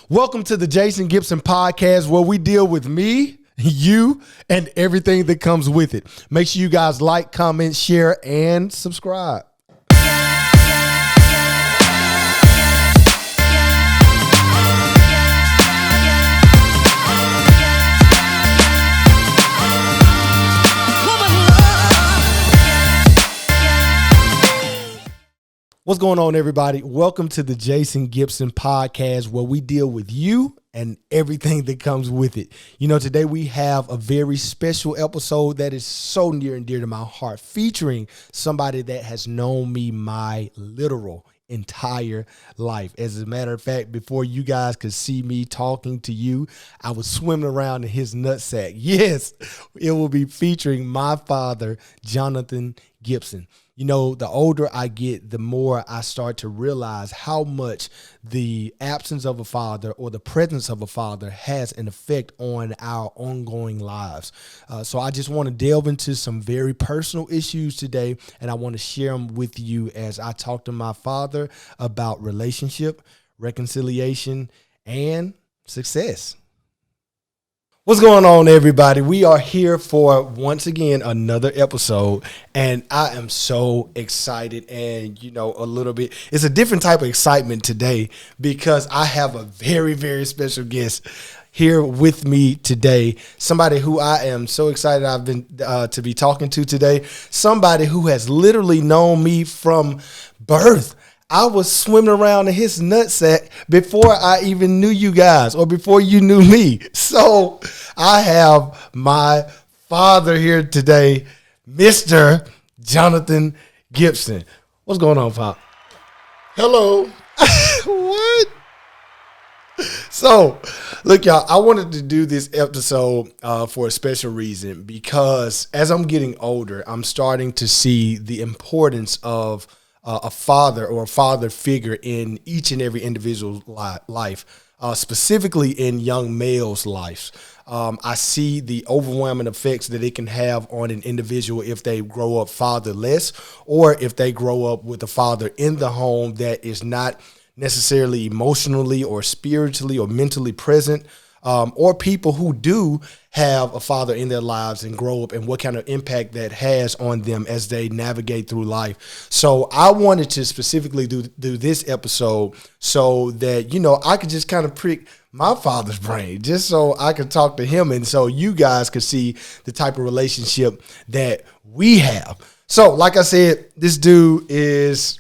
Welcome to the Jason Gibson podcast, where we deal with me, you, and everything that comes with it. Make sure you guys like, comment, share, and subscribe. What's going on, everybody? Welcome to the Jason Gibson podcast, where we deal with you and everything that comes with it. You know, today we have a very special episode that is so near and dear to my heart, featuring somebody that has known me my literal entire life. As a matter of fact, before you guys could see me talking to you, I was swimming around in his nutsack. Yes, it will be featuring my father, Jonathan Gibson. You know, the older I get, the more I start to realize how much the absence of a father or the presence of a father has an effect on our ongoing lives. So I just want to delve into some very personal issues today, and I want to share them with you as I talk to my father about relationship, reconciliation, and success. What's going on, everybody? We are here for, once again, another episode, and I am so excited. And, you know, it's a different type of excitement today because I have a very, very special guest here with me today. Somebody who I am so excited I've been to be talking to today. Somebody who has literally known me from birth. I was swimming around in his nutsack before I even knew you guys or before you knew me. So I have my father here today, Mr. Jonathan Gibson. What's going on, Pop? Hello. What? So, look, y'all, I wanted to do this episode for a special reason because as I'm getting older, I'm starting to see the importance of a father or a father figure in each and every individual's life, specifically in young males' lives. I see the overwhelming effects that it can have on an individual if they grow up fatherless or if they grow up with a father in the home that is not necessarily emotionally or spiritually or mentally present, or people who do have a father in their lives and grow up, and what kind of impact that has on them as they navigate through life. So I wanted to specifically do this episode so that, you know, I could just kind of prick my father's brain just so I could talk to him and so you guys could see the type of relationship that we have. So like I said, this dude is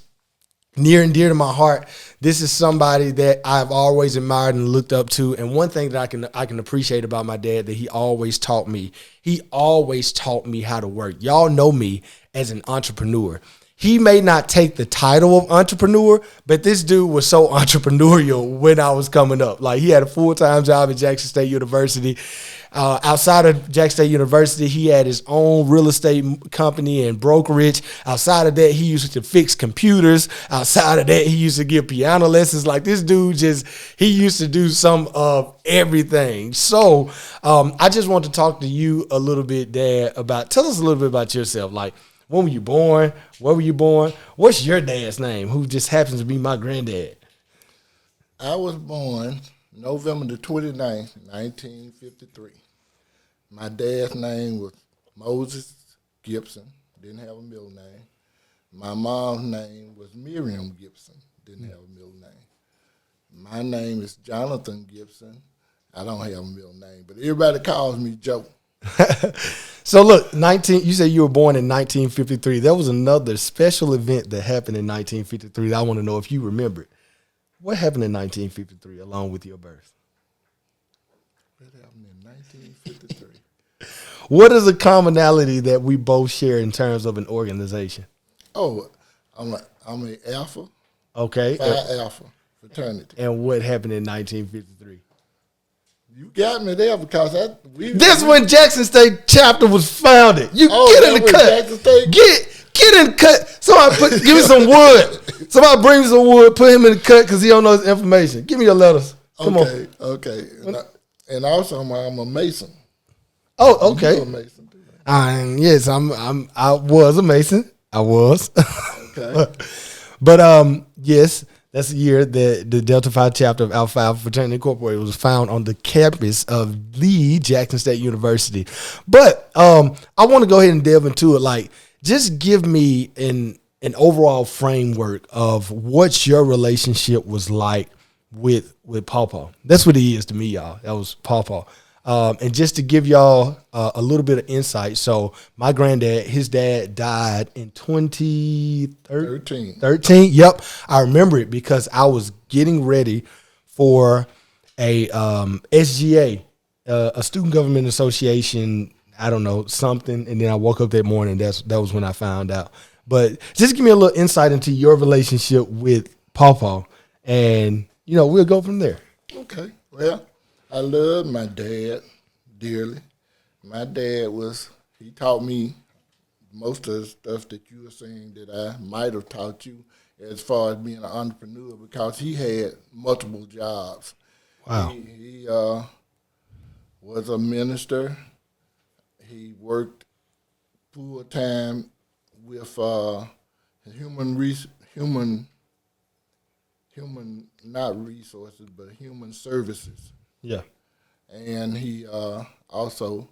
near and dear to my heart. This is somebody that I've always admired and looked up to. And one thing that I can appreciate about my dad that he always taught me how to work. Y'all know me as an entrepreneur. He may not take the title of entrepreneur, but this dude was so entrepreneurial when I was coming up. Like, he had a full-time job at Jackson State University. Outside of Jackson State University, he had his own real estate company and brokerage. Outside of that, he used to fix computers. Outside of that, he used to give piano lessons. Like, this dude he used to do some of everything. So I just want to talk to you a little bit, Dad, tell us a little bit about yourself. Like, when were you born? Where were you born? What's your dad's name, who just happens to be my granddad? I was born November the 29th, 1953. My dad's name was Moses Gibson, didn't have a middle name. My mom's name was Miriam Gibson, didn't have a middle name. My name is Jonathan Gibson. I don't have a middle name, but everybody calls me Joe. So look, you said you were born in 1953. There was another special event that happened in 1953 that I want to know if you remember it. What happened in 1953 along with your birth? What happened in 1953? What is a commonality that we both share in terms of an organization? Oh, I'm an Alpha. Okay. Phi Alpha fraternity. And what happened in 1953? You got me there because This when Jackson State chapter was founded. You get in the cut. Get in the cut. Somebody give me some wood. Somebody bring me some wood. Put him in the cut because he don't know his information. Give me your letters. Come on. Okay. And also, I'm a Mason. Oh, okay. You're a Mason too. Yes, I was a Mason. I was. Okay. But yes, That's the year that the Delta Phi chapter of Alpha Phi Fraternity Incorporated was found on the campus of Lee Jackson State University. But I want to go ahead and delve into it. Like, just give me an overall framework of what your relationship was like with Pawpaw. That's what he is to me, y'all. That was Pawpaw. And just to give y'all a little bit of insight, so my granddad, his dad died in 2013. Yep, I remember it because I was getting ready for a SGA, a Student Government Association. I don't know, something, and then I woke up that morning. That was when I found out. But just give me a little insight into your relationship with Pawpaw, and we'll go from there. Okay, well. I love my dad dearly. My dad he taught me most of the stuff that you were saying that I might have taught you as far as being an entrepreneur because he had multiple jobs. Wow. He was a minister. He worked full time with human not resources, but human services. Yeah. And he also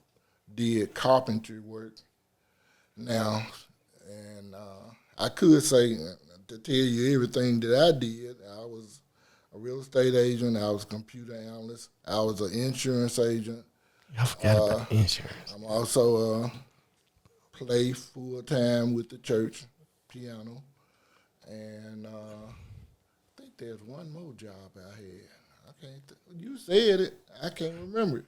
did carpentry work now. And I could say, to tell you everything that I did, I was a real estate agent, I was a computer analyst, I was an insurance agent. I forgot about insurance. I'm also play full-time with the church, piano. And I think there's one more job I had. You said it. I can't remember it.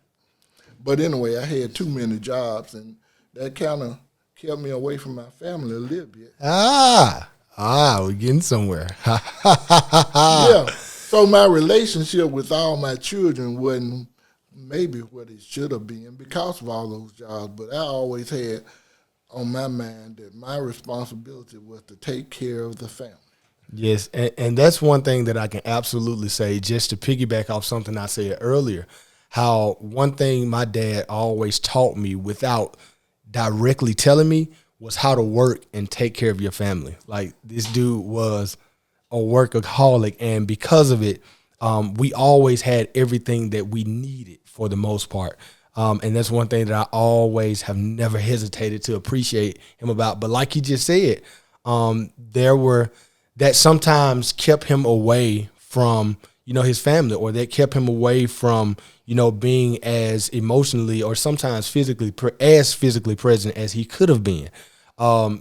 But anyway, I had too many jobs, and that kind of kept me away from my family a little bit. We're getting somewhere. Yeah. So my relationship with all my children wasn't maybe what it should have been because of all those jobs, but I always had on my mind that my responsibility was to take care of the family. Yes, and that's one thing that I can absolutely say, just to piggyback off something I said earlier, how one thing my dad always taught me without directly telling me was how to work and take care of your family. Like, this dude was a workaholic, and because of it, we always had everything that we needed for the most part. And that's one thing that I always have never hesitated to appreciate him about. But like he just said, that sometimes kept him away from, his family, or that kept him away from, being as emotionally or sometimes physically present as he could have been.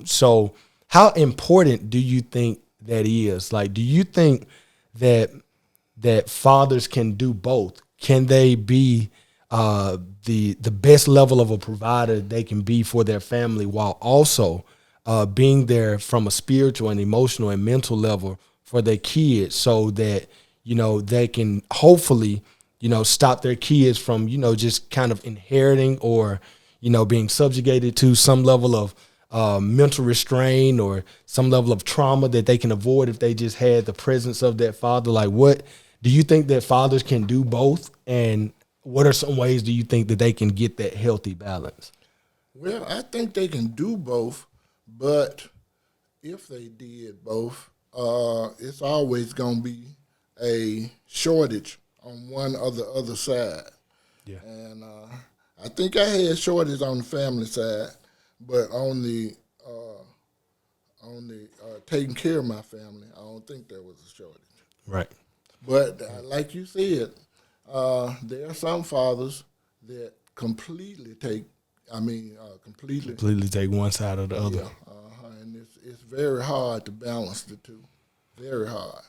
So how important do you think that is? Like, do you think that fathers can do both? Can they be the best level of a provider they can be for their family while also being there from a spiritual and emotional and mental level for their kids, so that, they can hopefully, stop their kids from, just kind of inheriting or, being subjugated to some level of mental restraint or some level of trauma that they can avoid if they just had the presence of that father? Like, what do you think that fathers can do both? And what are some ways do you think that they can get that healthy balance? Well, I think they can do both. But if they did both, it's always going to be a shortage on one or the other side. Yeah. And I think I had shortage on the family side, but on the taking care of my family, I don't think there was a shortage. Right. But like you said, there are some fathers that completely take one side or the other. Yeah, and it's very hard to balance the two. Very hard.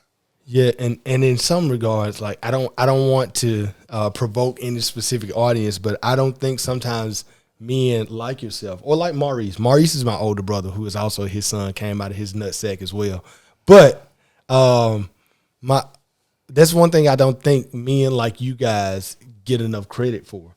Yeah, and in some regards, like, I don't want to provoke any specific audience, but I don't think sometimes men like yourself or like Maurice. Maurice is my older brother, who is also his son, came out of his nutsack as well. But that's one thing I don't think men like you guys get enough credit for.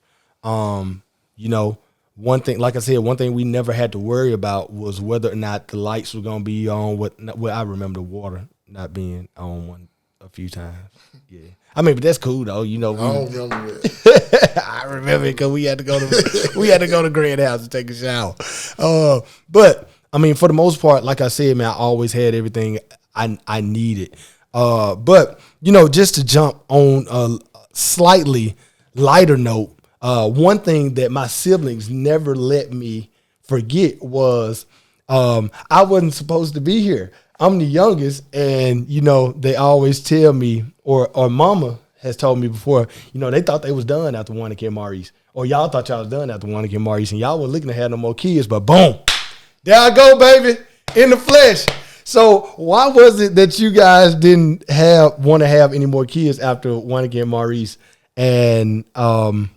One thing, like I said, one thing we never had to worry about was whether or not the lights were going to be on. Well, I remember the water not being on a few times. Yeah. I mean, but that's cool though. I don't remember it. I remember it because we had to go to Grand House to take a shower. But I mean, for the most part, like I said, man, I always had everything I needed. But just to jump on a slightly lighter note, one thing that my siblings never let me forget was I wasn't supposed to be here. I'm the youngest, and they always tell me, or Mama has told me before, they thought they was done after Wanaka and Maurice, or y'all thought y'all was done after Wanaka and Maurice, and y'all were looking to have no more kids, but boom, there I go, baby, in the flesh. So why was it that you guys didn't want to have any more kids after Wanaka and Maurice? And that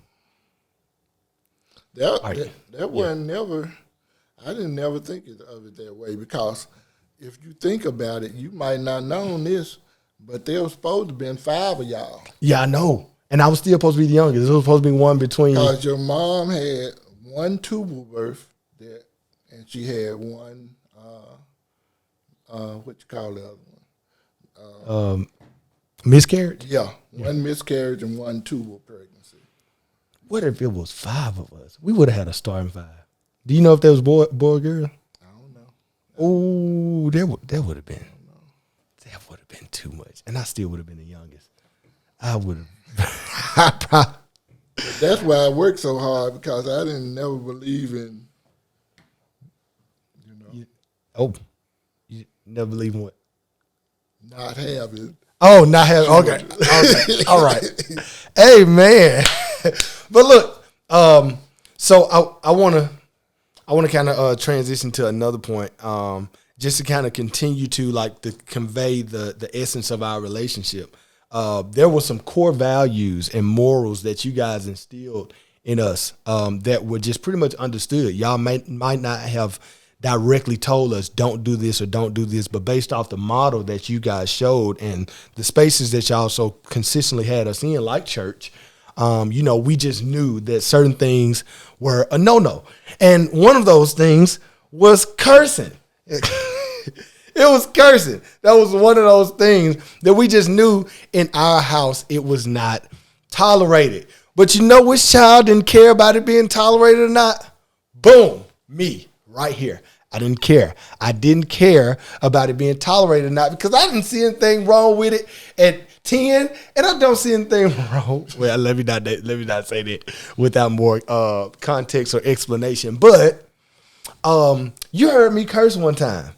wasn't never. I didn't never think of it that way, because if you think about it, you might not known this, but there was supposed to have been 5 of y'all. Yeah, I know. And I was still supposed to be the youngest. It was supposed to be one between. Because your mom had one tubal birth, and she had one, what you call the other one? Miscarriage? Yeah, one miscarriage and one tubal pregnancy. What if it was 5 of us? We would have had a starting 5. Do you know if there was boy or girl? I don't know. Oh, that would have been. That would have been too much. And I still would have been the youngest. I would have. That's why I worked so hard, because I didn't never believe in, You never believe in what? not having. Oh, not having. Okay. All right. Hey, man. But look, so I want to kind of transition to another point, just to kind of continue to convey the essence of our relationship. There were some core values and morals that you guys instilled in us that were just pretty much understood. Y'all might not have directly told us don't do this or don't do this, but based off the model that you guys showed and the spaces that y'all so consistently had us in, like church, we just knew that certain things were a no-no. And one of those things was cursing. It was cursing. That was one of those things that we just knew in our house it was not tolerated. But you know which child didn't care about it being tolerated or not? Boom, me, right here. I didn't care. I didn't care about it being tolerated or not, because I didn't see anything wrong with it at 10, and I don't see anything wrong. Well, let me not say that without more context or explanation. But you heard me curse one time,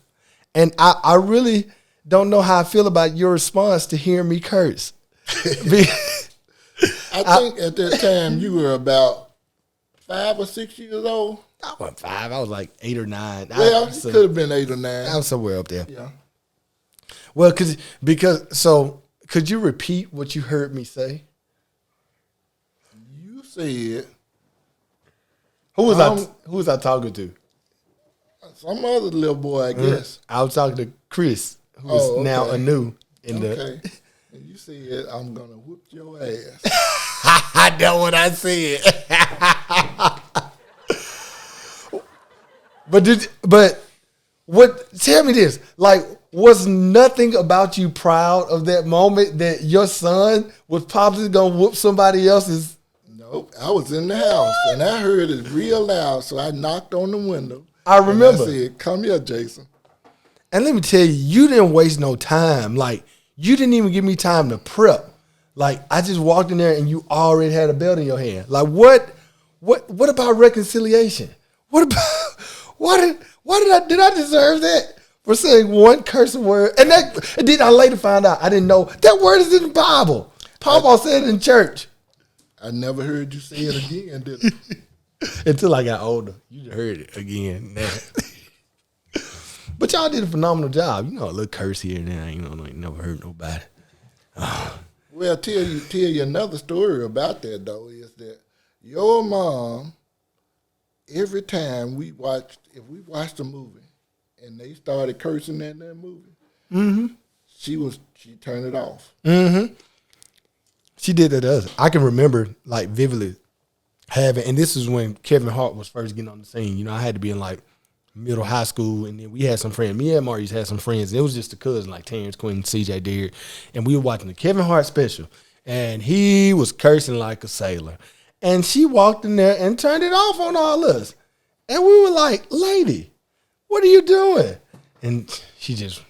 and I really don't know how I feel about your response to hearing me curse. I think at that time you were about 5 or 6 years old. I wasn't 5. I was like 8 or 9. Well, it could have been 8 or 9. I was somewhere up there. Yeah. Well, could you repeat what you heard me say? You said. Who was I talking to? Some other little boy, I guess. I was talking to Chris, who's now anew in the. And you said, "I'm gonna whoop your ass." I know what I said. But what? Tell me this: was nothing about you proud of that moment that your son was probably gonna whoop somebody else's? Nope. I was in the house and I heard it real loud, so I knocked on the window. I remember. I said, "Come here, Jason." And let me tell you didn't waste no time. You didn't even give me time to prep. I just walked in there and you already had a belt in your hand. What about reconciliation? What did I deserve that for saying one cursing word? And then I later found out I didn't know that word is in the Bible. Papa said it in church. I never heard you say it again, did I? Until I got older. You heard it again now. But y'all did a phenomenal job. A little curse here and there. Ain't never hurt nobody. Well, tell you another story about that, though, is that your mom, every time if we watched a movie and they started cursing in that movie, she turned it off. Mm-hmm. She did that to us. I can remember vividly and this is when Kevin Hart was first getting on the scene. I had to be in middle high school, and then we had some friends. Me and Maurice had some friends. It was just a cousin Terrence, Quentin, CJ Deard, and we were watching the Kevin Hart special, and he was cursing like a sailor. And she walked in there and turned it off on all us. And we were like, "Lady, what are you doing?" And she just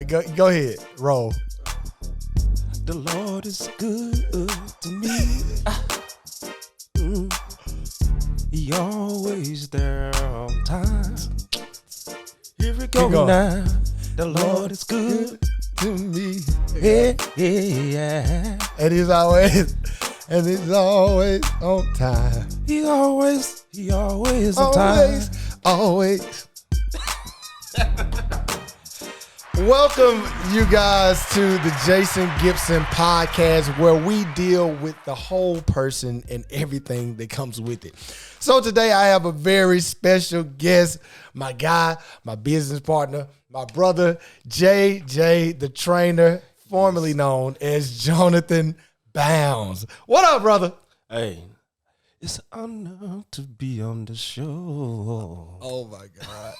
Go ahead. Roll. The Lord is good to me. He always there on time. Here we go now. The Lord is good to me. Yeah. And he's always on time. He always on time. Always. Welcome, you guys, to the Jason Gibson podcast, where we deal with the whole person and everything that comes with it. So today I have a very special guest, my guy, my business partner, my brother, JJ, the trainer, formerly known as Jonathan Bounds. What up, brother? Hey, it's an honor to be on the show. Oh, my God.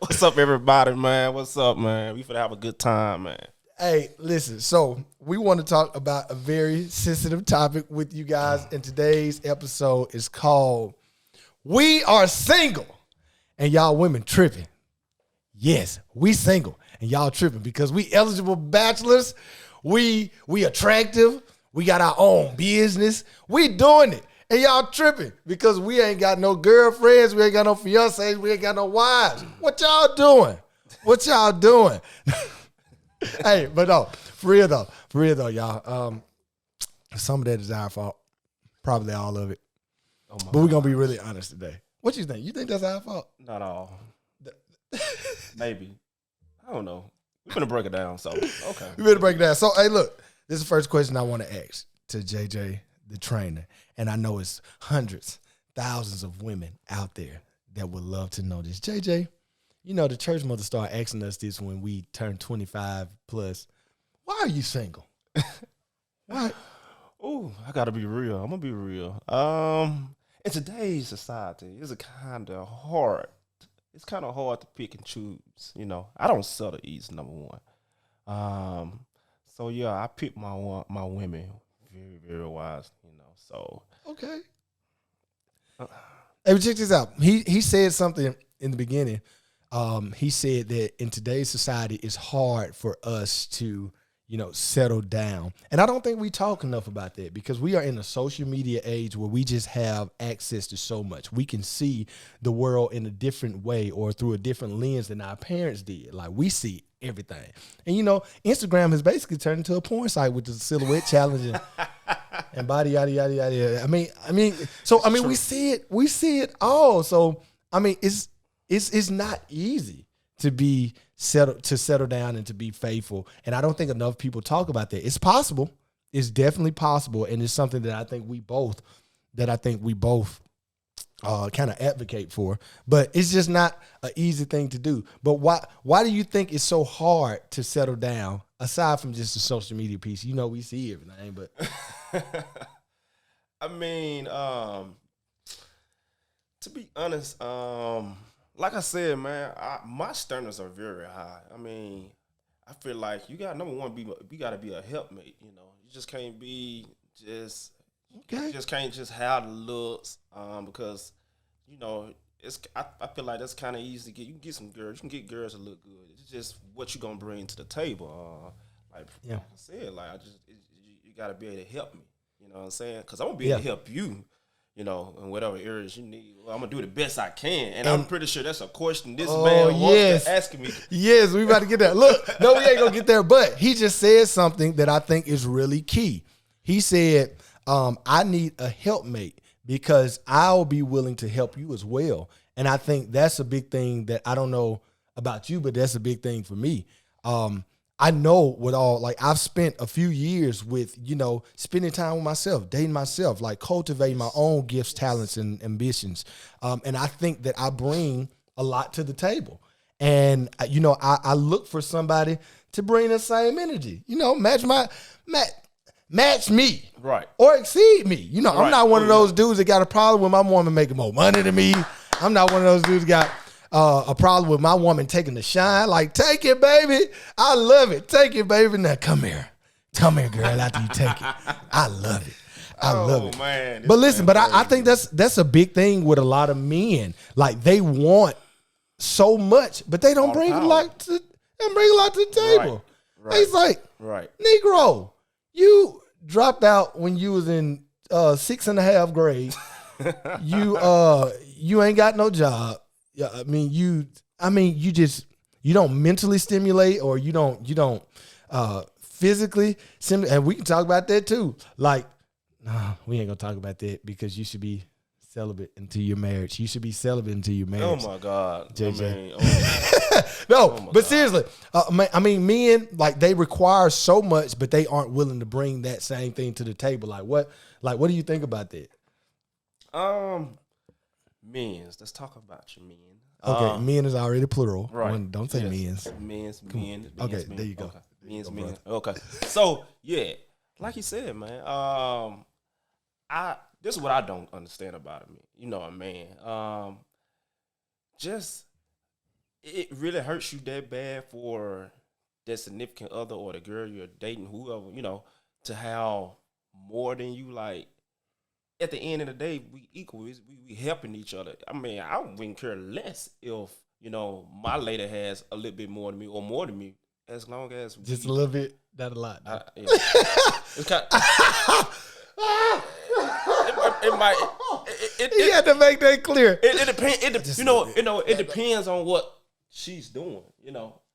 What's up, everybody, man? What's up, man? We finna have a good time, man. Hey, listen, so we want to talk about a very sensitive topic with you guys, and today's episode is called We Are Single, and y'all women tripping. Yes, we single, and y'all tripping because we eligible bachelors, we attractive, we got our own business, we doing it. And y'all tripping because we ain't got no girlfriends, we ain't got no fiancés, we ain't got no wives. What y'all doing? What y'all doing? Hey, but no, for real though, y'all. Some of that is our fault. Probably all of it. Oh but we're going to be really honest today. What you think? You think that's our fault? Not all. Maybe. I don't know. We're going to break it down, so okay. We better break it down. So, hey, look, this is the first question I want to ask to JJ, the trainer. And I know it's hundreds, thousands of women out there that would love to know this. JJ, you know, the church mother started asking us this when we turned 25 plus. Why are you single? Why? Oh, I got to be real. I'm going to be real. In today's society, it's kind of hard. It's kind of hard to pick and choose, you know. I don't settle easy, number one. So, yeah, I pick my women very, very wise, you know. So okay. Hey, check this out. He said something in the beginning. He said that in today's society, it's hard for us to, you know, settle down. And I don't think we talk enough about that because we are in a social media age where we just have access to so much. We can see the world in a different way or through a different lens than our parents did. Like, we see everything. And, you know, Instagram has basically turned into a porn site with the silhouette challenge and body, yada, yada, yada. I mean, we see it all. So, I mean, it's not easy to settle down and to be faithful. And I don't think enough people talk about that. It's possible. It's definitely possible. And it's something that I think we both kind of advocate for, but it's just not an easy thing to do. But why do you think it's so hard to settle down aside from just the social media piece? You know, we see everything, but I mean, to be honest, like I said, man, my standards are very high. I mean, I feel like you got number one, you got to be a helpmate. You know, you just can't be okay. You just can't just have the looks, because you know I feel like that's kind of easy to get. You can get some girls, you can get girls to look good. It's just what you gonna bring to the table. Like I said, like you got to be able to help me. You know what I'm saying? Because I'm gonna be able to help you. You know, in whatever areas you need. Well, I'm going to do the best I can. And I'm pretty sure that's a question this man wants to ask me. Yes, we about to get there. Look, no, we ain't going to get there. But he just said something that I think is really key. He said, I need a helpmate because I'll be willing to help you as well. And I think that's a big thing that I don't know about you, but that's a big thing for me. I know I've spent a few years with, you know, spending time with myself, dating myself, like cultivating my own gifts, talents, and ambitions. And I think that I bring a lot to the table. And, you know, I look for somebody to bring the same energy, you know, match me. Right. Or exceed me. You know, I'm not one of those dudes that got a problem with my woman making more money than me. I'm not one of those dudes that got a problem with my woman taking the shine. Like, take it, baby. I love it. Take it, baby. Now, come here. Come here, girl, after you take it. I love it. I love it. Man, but listen, I think that's a big thing with a lot of men. Like, they want so much, but they don't bring it and bring a lot to the table. Right. He's like, right. Negro, you dropped out when you was in 6.5 grade. You ain't got no job. Yeah, you don't mentally stimulate, or you don't physically stimulate. And we can talk about that too. Like, nah, we ain't gonna talk about that because you should be celibate until your marriage. You should be celibate until your marriage. Oh my God, JJ. No, but God. seriously, men, like, they require so much, but they aren't willing to bring that same thing to the table. Like what do you think about that? Men's. Let's talk about your men. Okay, men is already plural. Right. Don't say yes. men's. Men. Okay, there you go. Okay. Men's, men. Okay. So yeah, like you said, man. This is what I don't understand about me. You know, a man. Just it really hurts you that bad for that significant other or the girl you're dating, whoever, to have more than you. Like, at the end of the day, we equal. We helping each other. I mean, I wouldn't care less if, my lady has a little bit more than me or more than me, as long as just a little bit, not a lot. Yeah. It's kind it might. You had to make that clear. It depends. It depends on what she's doing.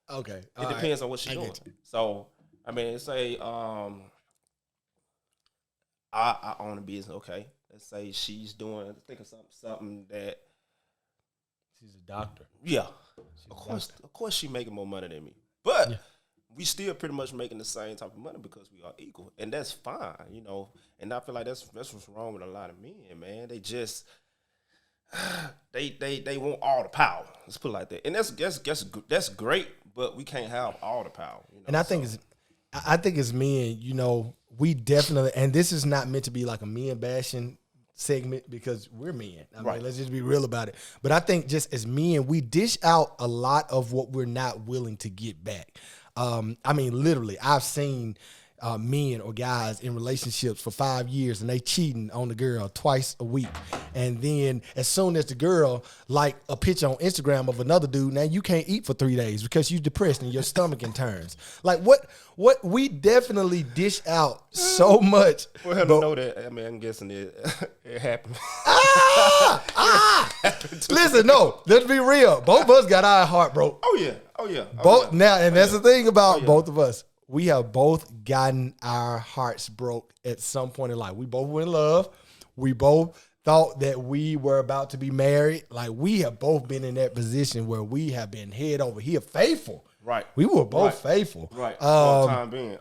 Okay. It depends on what she's doing. So, I mean, say I own a business. Okay, let's say she's doing. Think of something that she's a doctor. Yeah, of course, she making more money than me, but we still pretty much making the same type of money because we are equal, and that's fine, And I feel like that's what's wrong with a lot of men, man. They just they want all the power. Let's put it like that, and that's great, but we can't have all the power. And I think as men, we definitely, and this is not meant to be like a men bashing segment because we're men. I mean, let's just be real about it. But I think just as men, we dish out a lot of what we're not willing to get back. Literally, I've seen men or guys in relationships for 5 years and they cheating on the girl twice a week. And then as soon as the girl like a picture on Instagram of another dude, now you can't eat for 3 days because you're depressed and your stomach in turns. Like what we definitely dish out so much. For him to know that, I mean, I'm guessing it happened. Listen, no, let's be real. Both of us got our heart broke. Oh yeah. Now, and that's the thing about both of us. We have both gotten our hearts broke at some point in life. We both were in love. We both thought that we were about to be married. Like, we have both been in that position where we have been head over here faithful. Right. We were both faithful. Right. For the time being.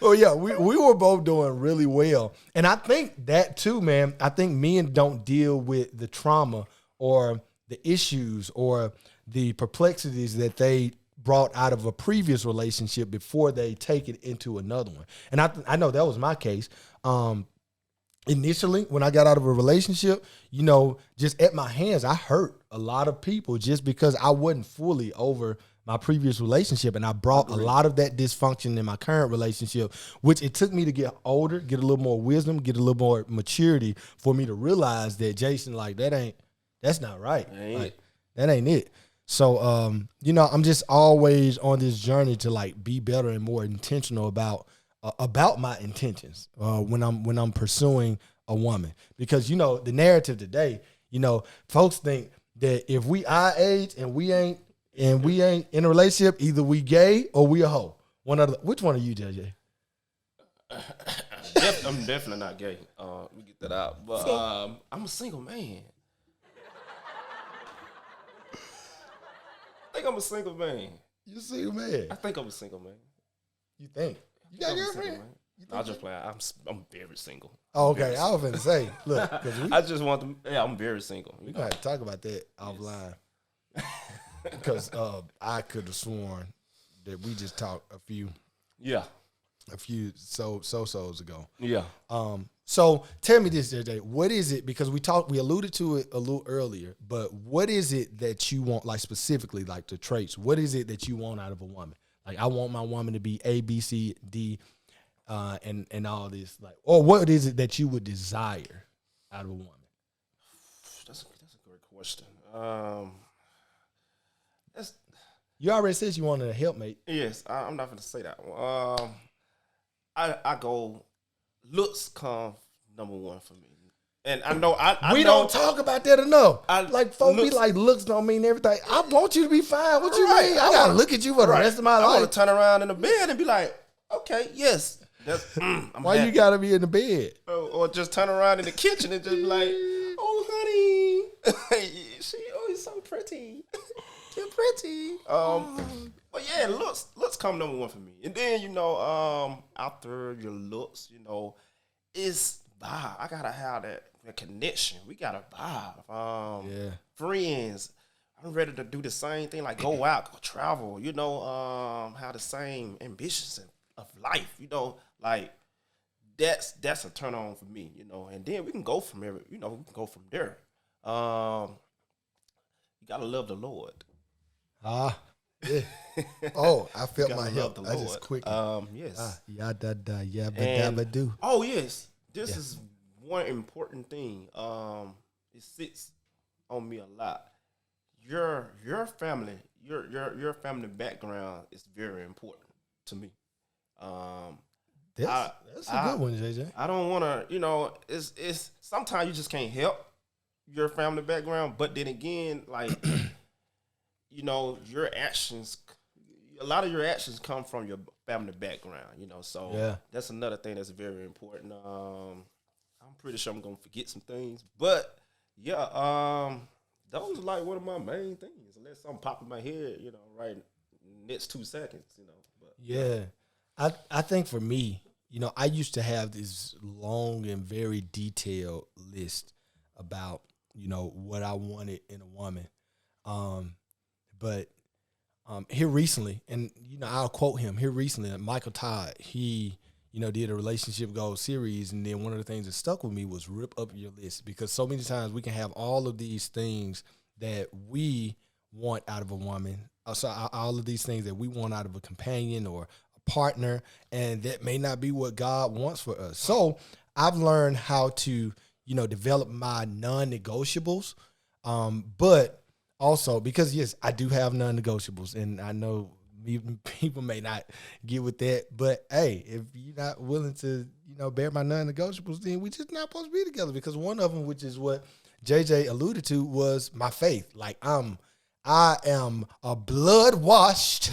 Well, yeah, we were both doing really well. And I think that too, man, I think men don't deal with the trauma or the issues or the perplexities that they brought out of a previous relationship before they take it into another one. And I know that was my case. Initially, when I got out of a relationship, just at my hands, I hurt a lot of people just because I wasn't fully over my previous relationship. And I brought a lot of that dysfunction in my current relationship, which it took me to get older, get a little more wisdom, get a little more maturity for me to realize that, Jason, like, that's not right. Like, that ain't it. So, I'm just always on this journey to like be better and more intentional about my intentions when I'm pursuing a woman, because the narrative today, folks think that if we our age and we ain't in a relationship, either we gay or we a hoe. Which one are you, JJ? I'm definitely not gay. We get that out, but I'm a single man. I think I'm a single man. You a single man? I think I'm a single man. You think? You got a girlfriend? I'll just play. I'm very single. Oh, okay. I was going to say, look. I just want to, I'm very single. We got to talk about that offline. Because I could have sworn that we just talked a few so-sos ago. Yeah. So tell me this, JJ. What is it? Because we alluded to it a little earlier, but what is it that you want, like specifically, like the traits? What is it that you want out of a woman? Like, I want my woman to be A, B, C, D, and all this. Like, or what is it that you would desire out of a woman? That's a question. That's You already said you wanted a helpmate. yes. I'm not gonna say that one. I go looks come number one for me, and I know We know, don't talk about that enough. I- Like folks be looks- like, looks don't mean everything. I want you to be fine. What you Right. mean? I I gotta wanna- look at you for the rest of my I want life. to turn around in the bed and be like, okay, yes. That's, I'm Why happy. you gotta be in the bed? Or just turn around in the kitchen and just be like, oh, honey, you're so pretty. You're pretty. But yeah, looks come number one for me. And then, after your looks, it's vibe. I gotta have that connection. We gotta vibe. Yeah. Friends. I'm ready to do the same thing, like go out, go travel, have the same ambitions of life, like that's a turn on for me, and then we can go from there, we can go from there. You gotta love the Lord. Yeah. Oh, I felt Gotta my love help. the I just Lord. quick. Yes. Yabba do. Oh yes, this Yeah. is one important thing. It sits on me a lot. Your family, your family background is very important to me. That's a good one, JJ. I don't want to, it's sometimes you just can't help your family background, but then again, like, your actions, a lot of your actions come from your family background, so Yeah. that's another thing that's very important. I'm pretty sure I'm going to forget some things, but yeah, those are like one of my main things, unless something pop in my head, right next 2 seconds, but Yeah. I think for me, I used to have this long and very detailed list about, what I wanted in a woman. But here recently, and, I'll quote him here recently, Michael Todd, he, did a relationship goals series. And then one of the things that stuck with me was rip up your list, because so many times we can have all of these things that we want out of a woman. So all of these things that we want out of a companion or a partner, and that may not be what God wants for us. So I've learned how to, develop my non-negotiables. But also because, yes, I do have non-negotiables, and I know people may not get with that, but hey, if you're not willing to, bear my non-negotiables, then we just not supposed to be together, because one of them, which is what JJ alluded to, was my faith. Like I am a blood washed,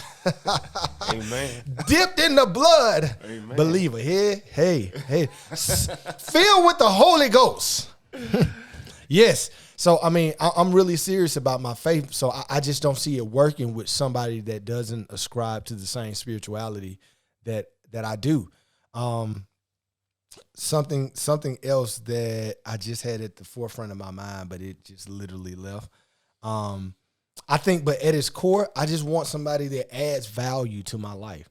amen. dipped in the blood Amen. believer. Hey, filled with the Holy Ghost. Yes. So, I mean, I'm really serious about my faith. So I just don't see it working with somebody that doesn't ascribe to the same spirituality that I do. Something else that I just had at the forefront of my mind, but it just literally left. I think, but at its core, I just want somebody that adds value to my life.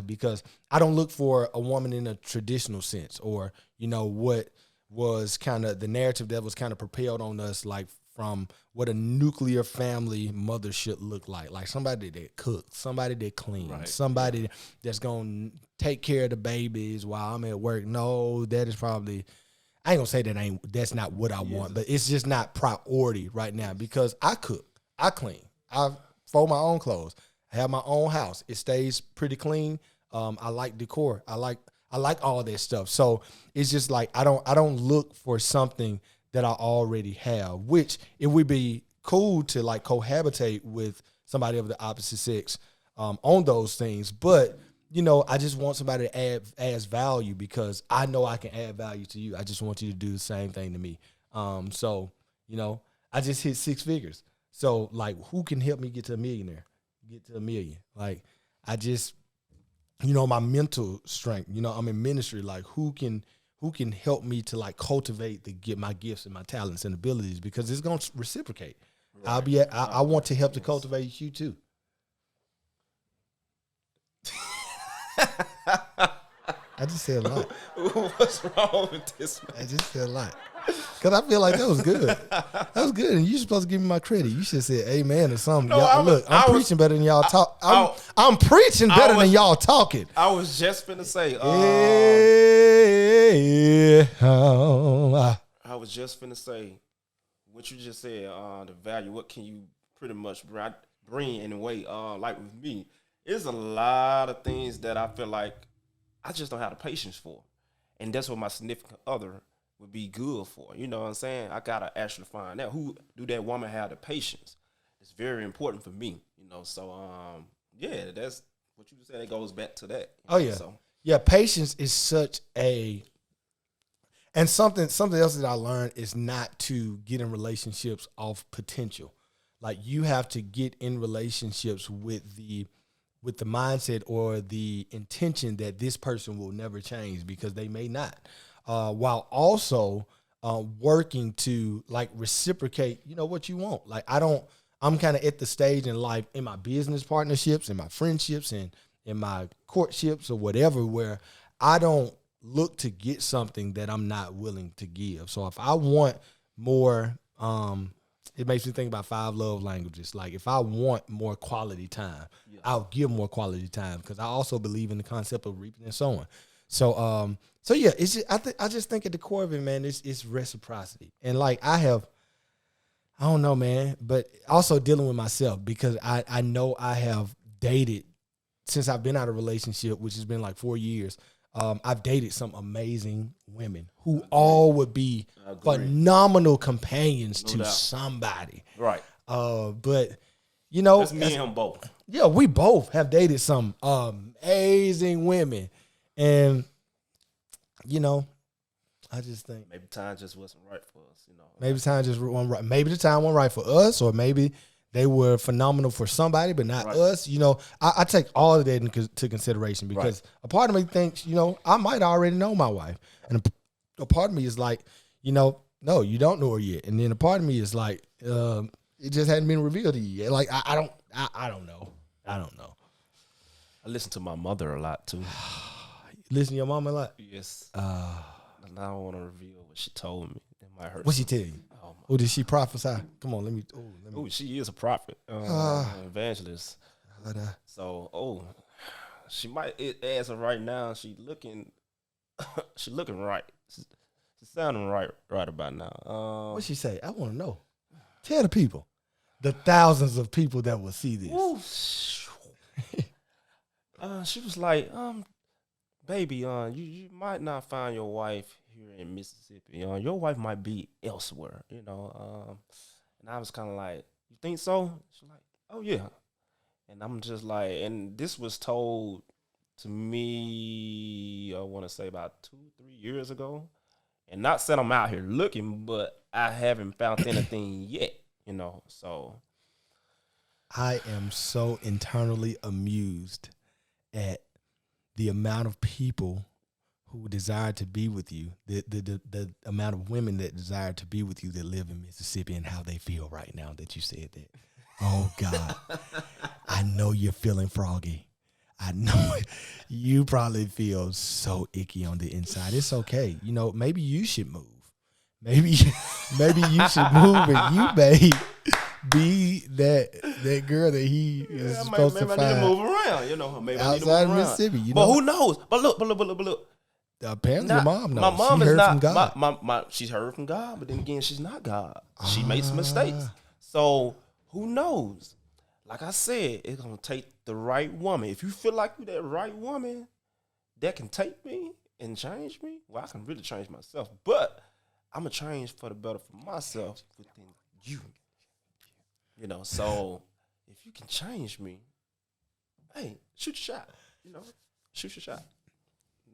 Because I don't look for a woman in a traditional sense, or, what was kind of the narrative that was kind of propelled on us, like from what a nuclear family mother should look like somebody that cooks, somebody that cleans, Right. somebody that's going to take care of the babies while I'm at work. No, that is probably, I ain't gonna say that's not what I want, but it's just not priority right now, because I cook, I clean, I fold my own clothes, I have my own house. It stays pretty clean. I like decor. I like all that stuff. So it's just like I don't look for something that I already have, which it would be cool to like cohabitate with somebody of the opposite sex on those things. But, I just want somebody that adds value, because I know I can add value to you. I just want you to do the same thing to me. So, I just hit 6 figures. So like, who can help me get to a million? Like, I just, my mental strength, I'm in ministry. Like, who can help me to like cultivate my gifts and my talents and abilities, because it's going to reciprocate. Right. I want to help to cultivate you too. I just said a lot. What's wrong with this, man? I just said a lot. Because I feel like that was good. That was good. And you're supposed to give me my credit. You should say amen or something. No, I'm preaching better than y'all talk. I'm preaching better than y'all talking. I was just finna say. I was just finna say, what you just said, the value, what can you pretty much bring in a way, like with me, there's a lot of things that I feel like I just don't have the patience for. And that's what my significant other would be good for. You know what I'm saying? I gotta actually find out who do that woman have the patience. It's very important for me, you know. So yeah, that's what you said. It goes back to that. Oh yeah. So Yeah, patience is such a and something else that I learned is not to get in relationships off potential. Like you have to get in relationships with the mindset or the intention that this person will never change because they may not. While also working to like reciprocate, you know, what you want. Like I'm kind of at the stage in life in my business partnerships, in my friendships, and in my courtships or whatever, where I don't look to get something that I'm not willing to give. So if I want more, it makes me think about 5 love languages. Like if I want more quality time, I'll give more quality time because I also believe in the concept of reaping and sowing. So, so yeah, it's just, I just think at the core of it, man, it's reciprocity. And like I don't know, man, but also dealing with myself because I know I have dated since I've been out of a relationship, which has been like 4 years. I've dated some amazing women who all would be phenomenal companions to somebody. right. But you know, That's me and him both. Yeah, we both have dated some amazing women, and you know, I just think maybe time just wasn't right for us. You know, maybe time just wasn't right. Maybe the time wasn't right for us, or maybe they were phenomenal for somebody, but not us. You know, I take all of that into consideration because a part of me thinks, you know, I might already know my wife. And a part of me is like, you know, no, you don't know her yet. And then a part of me is like, it just hadn't been revealed to you yet. Like, I don't know. I don't know. I listen to my mother a lot too. Listen to your mom a lot? Yes. And I don't want to reveal what she told me. It might hurt. What'd she tell you? Oh, did she prophesy? Come on, let me. Oh, she is a prophet, evangelist. So, she might. As of right now, she looking right. She's sounding right about now. What'd she say? I want to know. Tell the people, the thousands of people that will see this. She was like, baby, you might not find your wife here in Mississippi. Your wife might be elsewhere, you know. And I was kind of like, you think so? She's like, oh yeah. And I'm just like, and this was told to me, I want to say about 2-3 years ago. And not that I'm out here looking, but I haven't found anything yet, you know. So I am so internally amused at the amount of people who desire to be with you, the amount of women that desire to be with you that live in Mississippi and how they feel right now that you said that. Oh, God. I know you're feeling froggy. I know you probably feel so icky on the inside. It's okay. You know, maybe you should move. Maybe you should move and you may be that girl that he is supposed to find. Maybe I need to move around, you know. Maybe outside of Mississippi, you know. But who knows? But look. Apparently, your mom knows. My mom she is heard not. From God. She's heard from God, but then again, she's not God. She made some mistakes. So who knows? Like I said, it's gonna take the right woman. If you feel like you're that right woman that can take me and change me, well, I can really change myself. But I'm gonna change for the better for myself within you. You know, so if you can change me, hey, shoot your shot. You know, shoot your shot.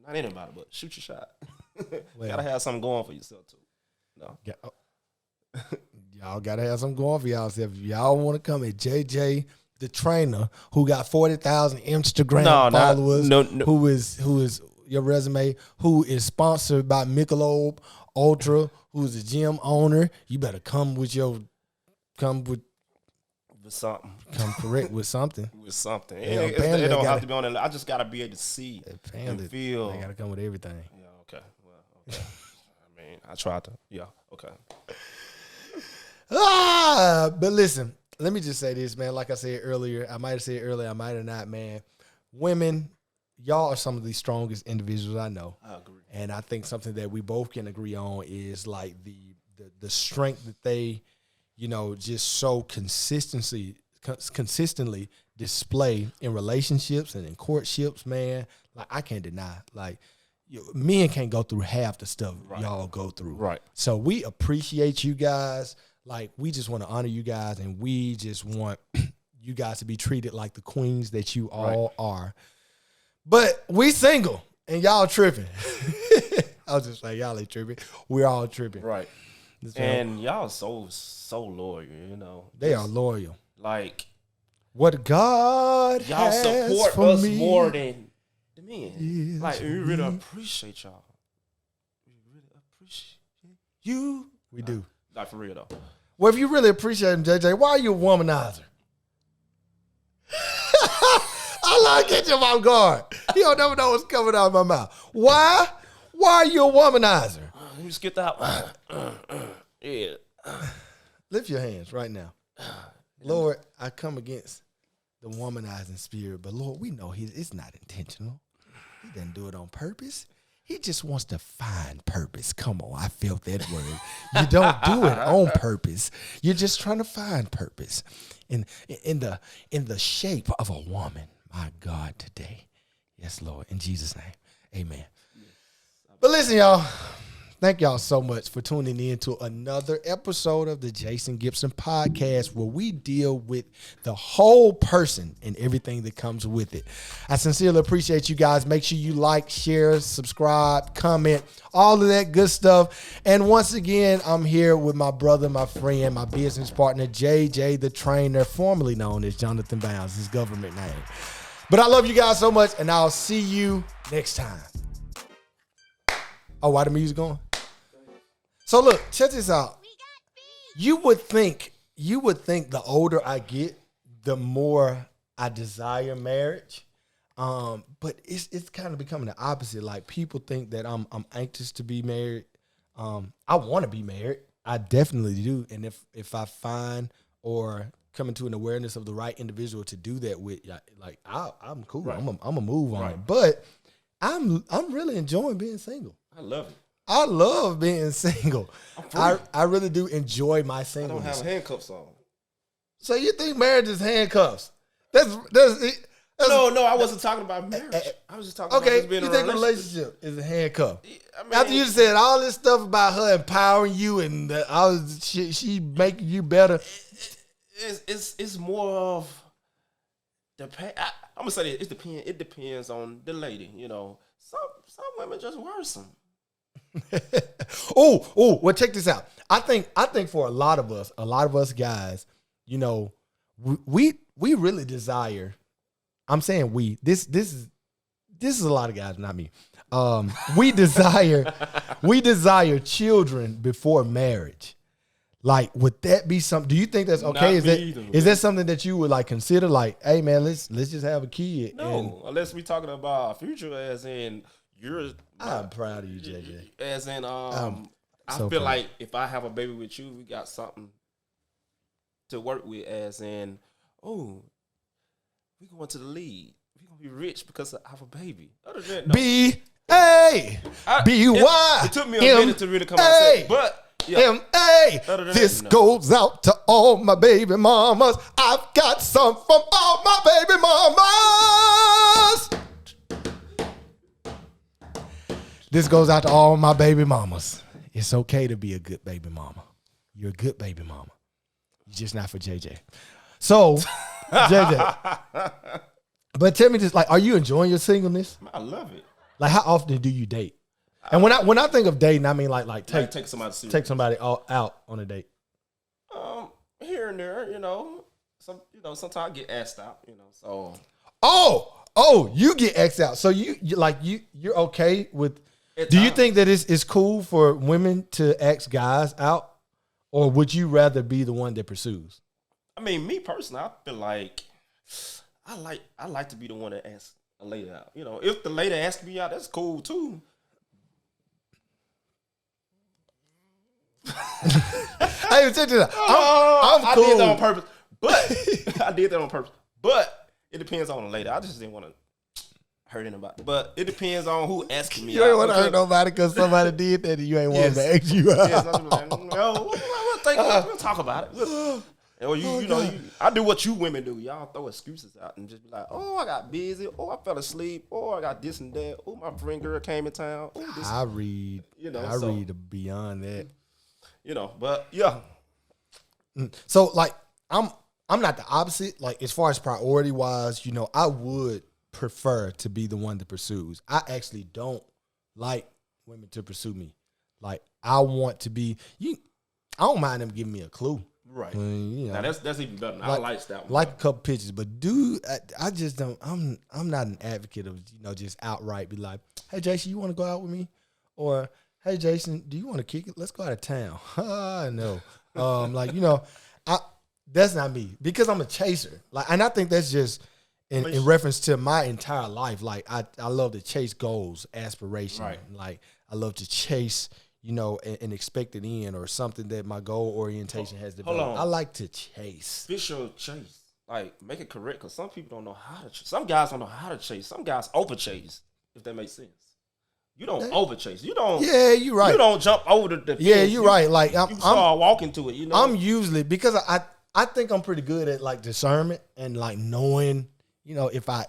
Not anybody, but shoot your shot. Well, gotta have something going for yourself too. No. Yeah. Y'all gotta have something going for y'all. If y'all want to come at JJ the trainer, who got 40,000 Instagram followers, who is your resume, who is sponsored by Michelob Ultra, who's a gym owner, you better come with something. Come correct with something. With something. Yeah, it don't have to be on it. I just gotta be able to see and feel. They gotta come with everything. Yeah. Okay. Well. Okay. I mean, I tried to. Yeah. Okay. But listen, let me just say this, man. Like I said earlier, I might have said earlier, I might have not, man. Women, y'all are some of the strongest individuals I know. I agree. And I think something that we both can agree on is like the the strength that they, just so consistently display in relationships and in courtships, man. Like, I can't deny, like, men can't go through half the stuff y'all go through. Right. So we appreciate you guys. Like, we just want to honor you guys, and we just want you guys to be treated like the queens that you all are. But we single, and y'all tripping. I was just like, y'all ain't tripping. We're all tripping. Right. And y'all so loyal, They are loyal. Like, what God y'all has support for us me. more than the men. Yes, Like, we really appreciate y'all. We really appreciate you. We do. Like, for real, though. Well, if you really appreciate him, JJ, why are you a womanizer? I love to get you off guard. You don't never know what's coming out of my mouth. Why? Why are you a womanizer? Let me just get that. Yeah. Lift your hands right now. Lord, I come against the womanizing spirit, but Lord, we know it's not intentional. He didn't do it on purpose. He just wants to find purpose. Come on, I felt that word. You don't do it on purpose. You're just trying to find purpose in the shape of a woman. My God, today. Yes, Lord. In Jesus' name, amen. But listen, y'all. Thank y'all so much for tuning in to another episode of the Jason Gibson podcast, where we deal with the whole person and everything that comes with it. I sincerely appreciate you guys. Make sure you like, share, subscribe, comment, all of that good stuff. And once again, I'm here with my brother, my friend, my business partner, JJ the Trainer, formerly known as Jonathan Bounds, his government name. But I love you guys so much, and I'll see you next time. Oh, why the music going? So look, check this out. You would think the older I get, the more I desire marriage. But it's kind of becoming the opposite. Like, people think that I'm anxious to be married. I want to be married. I definitely do. And if I find or come into an awareness of the right individual to do that with, like, I'm cool. Right. I'm a move on it. But I'm really enjoying being single. I love it. I love being single. I really do enjoy my singleness. I don't have handcuffs on. So you think marriage is handcuffs? That's No, I wasn't talking about marriage. I was just talking about just being in a relationship. A relationship is a handcuff? I mean, after you said all this stuff about her empowering you and she making you better. It's more of I'm gonna say it depends. It depends on the lady. Some women just worrisome. Well, check this out. I think for a lot of us guys, we really desire. I'm saying this is a lot of guys, not me. We desire children before marriage. Like, would that be something? Do you think that's okay? Is that something that you would like consider? Like, hey man, let's just have a kid. No, unless we talking about future, as in I'm proud of you, JJ. As in, I feel like if I have a baby with you, we got something to work with. As in, we going to the league. We gonna be rich because I have a baby. Other than that, no. B-Y. It took me a minute to really come out and say, but. Yeah. This goes out to all my baby mamas. I've got some from all my baby mamas. This goes out to all my baby mamas. It's okay to be a good baby mama. You're a good baby mama. You're just not for JJ. So, JJ. But tell me this, like, are you enjoying your singleness? I love it. Like, how often do you date? And when I think of dating, I mean like take somebody serious. Take somebody out on a date. Here and there, sometimes I get asked out, so. Oh, you get asked out. So you're okay with? Do you think that it's cool for women to ask guys out, or would you rather be the one that pursues? I mean, me personally, I feel like I like to be the one that asks a lady out. If the lady asks me out, that's cool too. Hey, check this out. I'm cool. I did that on purpose, but it depends on the lady. I just didn't want to. hurt anybody, but it depends on who asking me. You ain't out. want to hurt nobody because somebody did that and you ain't want to ask you out. Yes, we'll talk about it. Or I do what you women do. Y'all throw excuses out and just be like, oh, I got busy. Oh, I fell asleep. Oh, I got this and that. Oh, my friend girl came in town. Oh, this. I read beyond that. But yeah. So like I'm not the opposite. Like as far as priority wise, I would prefer to be the one that pursues. I actually don't like women to pursue me. Like I want to be I don't mind them giving me a clue. Right. Now that's even better. I like that one. Like a couple pictures, but dude, I just don't. I'm not an advocate of just outright be like, hey Jason, you want to go out with me, or hey Jason, do you want to kick it? Let's go out of town. No, that's not me because I'm a chaser. Like, and I think that's just in reference to my entire life. Like I love to chase goals, aspiration. Right. Like I love to chase. An expected end or something that my goal orientation has developed. Hold on. I like to chase. Official chase. Like, make it correct, because some people don't know how to chase. Some guys don't know how to chase. Some guys over chase, if that makes sense. You don't over chase. You don't. Yeah, you're right. You don't jump over the fence. Yeah, you're right. Like, you start walking to it, I'm usually, because I think I'm pretty good at, like, discernment and, like, knowing, if I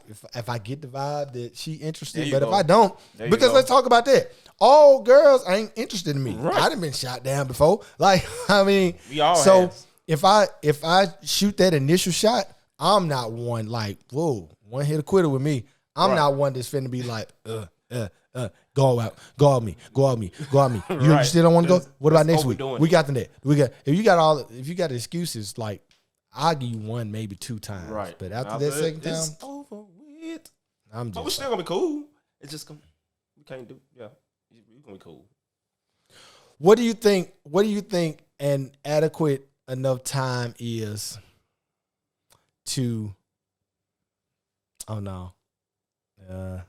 get the vibe that she interested, but if I don't, because let's talk about that. All girls ain't interested in me. Right. I done been shot down before. Like, I mean, we all so have. if I shoot that initial shot, I'm not one like, whoa, one hit a quitter with me. I'm not one that's finna be like, go out me. You still don't want to go? What about next week? We got the net. If you got excuses, like I'll give you one, maybe two times. Right. But after that second time, it's over with. But we're still gonna be cool. It's just we can't do. Yeah. We're gonna be cool. What do you think an adequate enough time is to? Oh no. Yeah.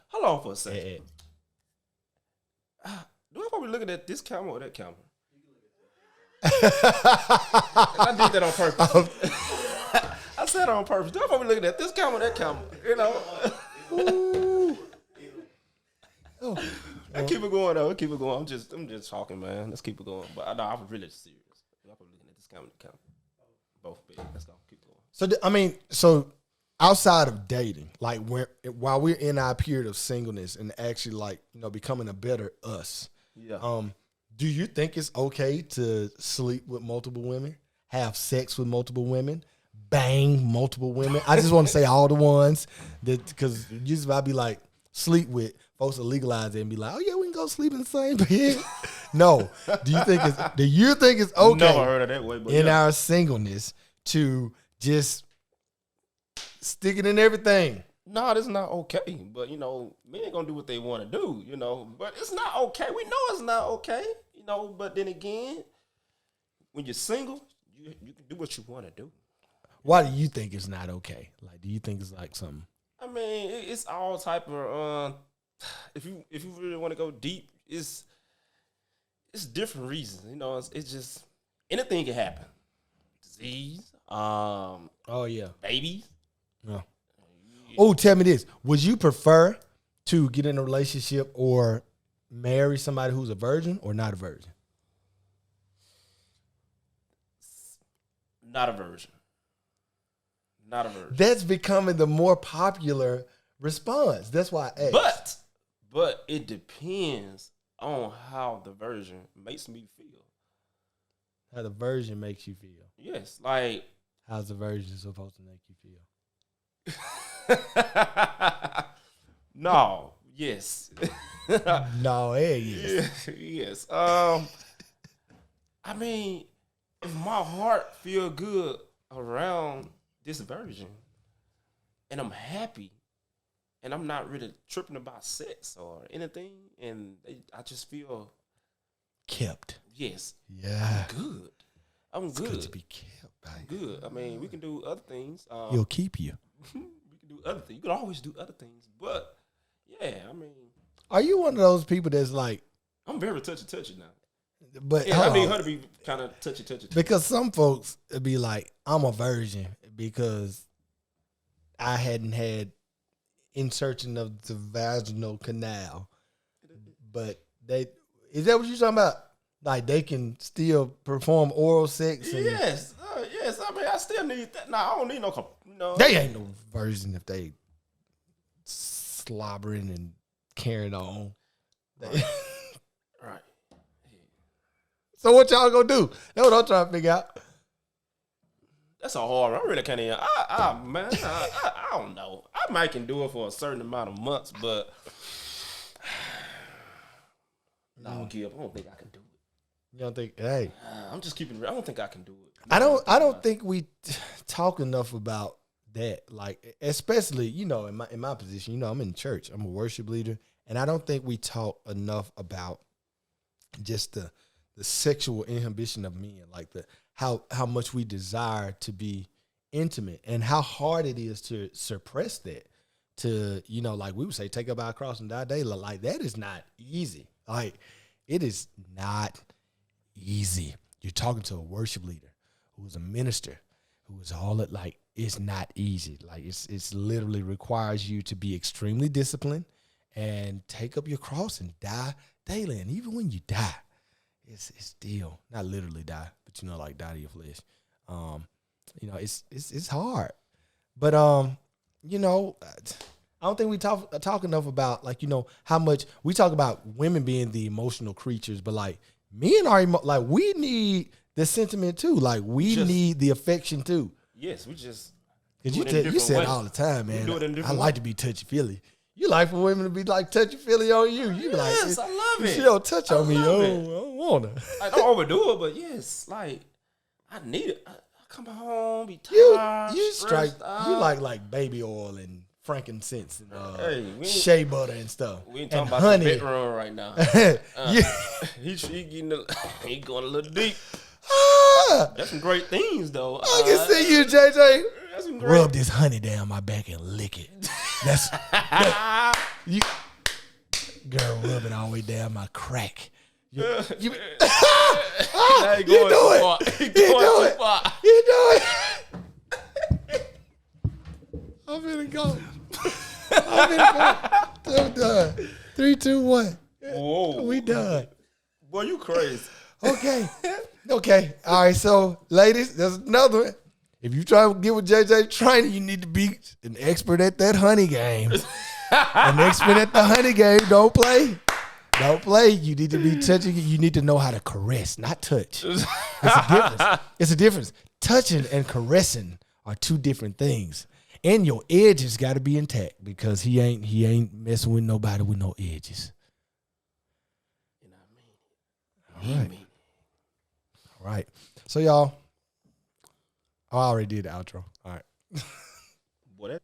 Hold on for a second. Do I probably looking at this camera or that camera? I did that on purpose. I said it on purpose. Do I probably looking at this camera or that camera? I keep it going though. Keep it going. I'm just talking, man. Let's keep it going. But I know I was really serious. I'm looking at this camera. Both big. Let's go. Keep going. So outside of dating, like while we're in our period of singleness and actually like becoming a better us. Yeah. Do you think it's okay to sleep with multiple women, have sex with multiple women, bang multiple women? I just want to say all the ones that because usually I'd be like sleep with. Folks will legalize it and be like, "Oh yeah, we can go sleep in the same bed." No. Do you think it's okay? Never heard of that way, but in our singleness to just stick it in everything? No, this is not okay. But men ain't gonna do what they want to do. But it's not okay. We know it's not okay. But then again, when you're single, you can do what you want to do. Why do you think it's not okay? Like, do you think it's like something? I mean, it's all type of. If you really want to go deep, it's different reasons. It's just anything can happen. Disease. Oh yeah. Babies. Yeah. Oh, tell me this: would you prefer to get in a relationship or marry somebody who's a virgin or not a virgin? Not a virgin. Not a virgin. That's becoming the more popular response. That's why I asked. But it depends on how the virgin makes me feel. How the virgin makes you feel. Yes, like how's the virgin supposed to make you feel? No. Yes. No. Hey. Yes. Yes. I mean, if my heart feel good around this virgin, and I'm happy, and I'm not really tripping about sex or anything, and I just feel kept. Yes. Yeah. I'm good. It's good to be kept. I'm good. I mean, we can do other things. He'll keep you. We can do other things. You can always do other things, but yeah, I mean, are you one of those people that's like? I'm very touchy now. But yeah, I need her to be kind of touchy. Because some folks would be like, I'm a virgin because I hadn't had insertion of the vaginal canal. But is that what you're talking about? Like they can still perform oral sex? Yes. Yes. I mean, I still need that. Nah, I don't need no. They ain't no version if they slobbering and carrying on. Right. So what y'all gonna do? That's what I'm trying to figure out. That's a hard one. I really can't even. I don't know. I might can do it for a certain amount of months, but no, Gib, I don't think I can do it. You don't think? Hey, I'm just keeping. I don't think I can do it. I don't think we talk enough about that. Like, especially in my position. I'm in church. I'm a worship leader, and I don't think we talk enough about just the sexual inhibition of men, like how much we desire to be intimate and how hard it is to suppress that. To like we would say, take up our cross and die daily. Like that is not easy. Like it is not easy. You're talking to a worship leader who is a minister, who is all that. Like it's not easy. Like it's literally requires you to be extremely disciplined and take up your cross and die daily. And even when you die, it's still not literally die, but like die to your flesh. It's hard, but I don't think we talk enough about how much we talk about women being the emotional creatures, but like men are like we need the sentiment too. Like we need the affection too. Yes, we just because you say it all the time, man. I like to be touchy feely. You like for women to be like touchy feely on you. You be like, yes, I love it. She don't touch on me. I don't want her. I don't overdo it, but yes, like I need it. I come home, be tired. You strike. Out. You like baby oil and frankincense and hey, shea butter and stuff. We ain't talking about honey. the bedroom right now. He going a little deep. That's some great things though. I can see you, JJ. That's some great. Rub this honey down my back and lick it. That's you, girl. Rub it all the way down my crack. You do it. You do it. I'm finna go. I'm done. 3, 2, 1. Whoa. We done. Boy, you crazy. Okay. All right. So, ladies, there's another one. If you try to get with JJ training, you need to be an expert at that honey game. An expert at the honey game. Don't play. You need to be touching. You need to know how to caress, not touch. It's a difference. Touching and caressing are two different things. And your edges got to be intact because he ain't messing with nobody with no edges. You know what I mean? All right. So y'all, I already did the outro. All right. Boy, that